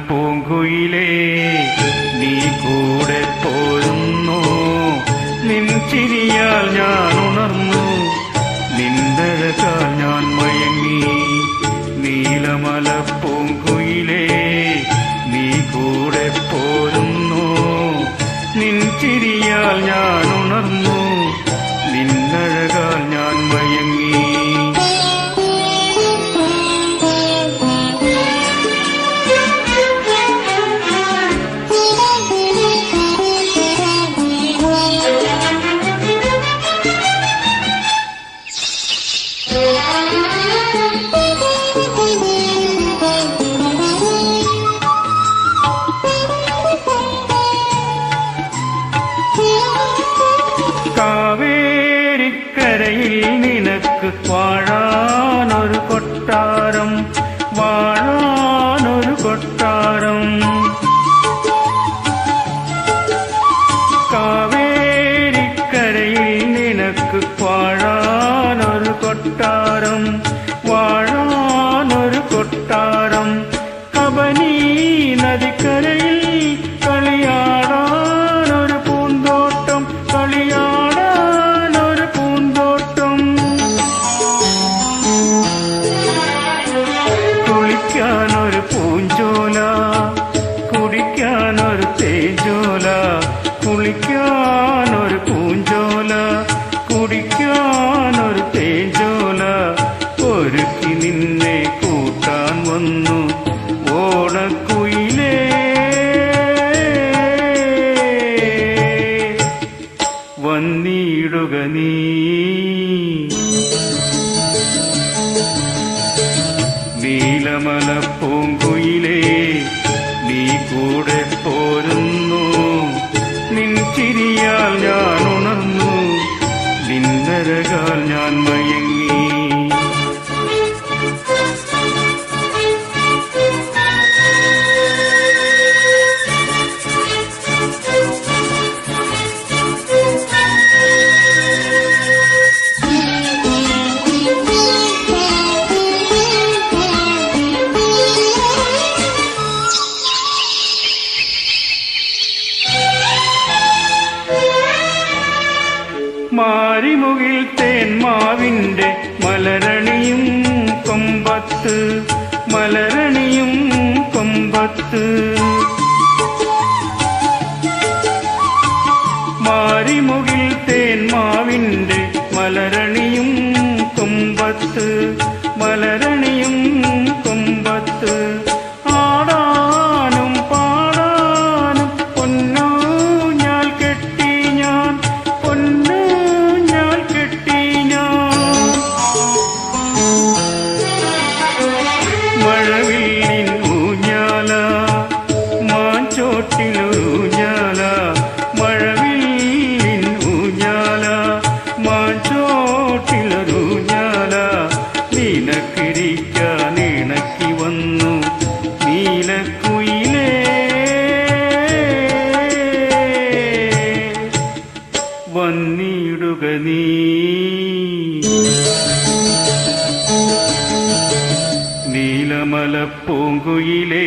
പൂങ്കുയിലേ നീ കൂടെ പോരുന്നു നിൻ ചിരിയാൽ ഞാൻ ഉണർന്നു നിന്നഴകാൽ ഞാൻ മയങ്ങി നീലമല പൂങ്കുയിലേ നീ കൂടെ പോരുന്നു നിൻ ചിരിയാൽ ഞാൻ ഉണർന്നു നിന്നഴകാൽ ഞാൻ മയങ്ങി കാവേരിക്കരയിൽ നിനക്ക് വാഴാനൊരു കൊട്ടാരം വാഴാനൊരു കൊട്ടാരം കാവേരിക്കരയിൽ നിനക്ക് വാഴാനൊരു കൊട്ടാരം വാഴാനൊരു കൊട്ടാരം കബനി നദിക്കരയിൽ കളിയാടാനൊരു പൂന്തോട്ടം കളിയാടാനൊരു പൂന്തോട്ടം കുളിക്കാനൊരു പൂഞ്ചോല കുടിക്കാനൊരു തേജോല കുളിക്കാനൊരു പൂഞ്ചോല കുടിക്കാനൊരു തേജോല ഒരുക്കി നിന്നെ കൂട്ടാൻ വന്നു ഓണക്കുയിലേ വന്നിടുക നീ നീലമല പൂങ്കുയിലേ നീ കൂടെ പോരുന്നു നിൻ ചിരിയാൽ ഞാൻ ഉണർന്നു നിന്നഴകാൽ ഞാൻ മയങ്ങി മാരിമുകിൽ തേന്മാവിന്റെ മലരണിയും കൊമ്പത്ത് മലരണിയും കൊമ്പത്ത് മാരിമുകിൽ തേന്മാവിന്റെ മലരണിയും കൊമ്പത്ത് മലരണിയും കൊമ്പത്ത് ആടാനും പാടാനും പൊന്നോ ഞാൻ കെട്ടി ഞാൻ പൊന്നോ ഞാൻ കെട്ടി ഞാൻ മഴവില്ലിൻ ഊഞ്ഞാല മാഞ്ചോട്ടിലൂഞ്ഞാല മഴവില്ലിൻ ഊഞ്ഞാല മാഞ്ചോട്ടിലൂഞ്ഞാല നിനക്കിരിക്കാൻ ഇണക്കി വന്നു നീലക്കുയിലേ വന്നിടുക നീ നീലമല പൂങ്കുയിലേ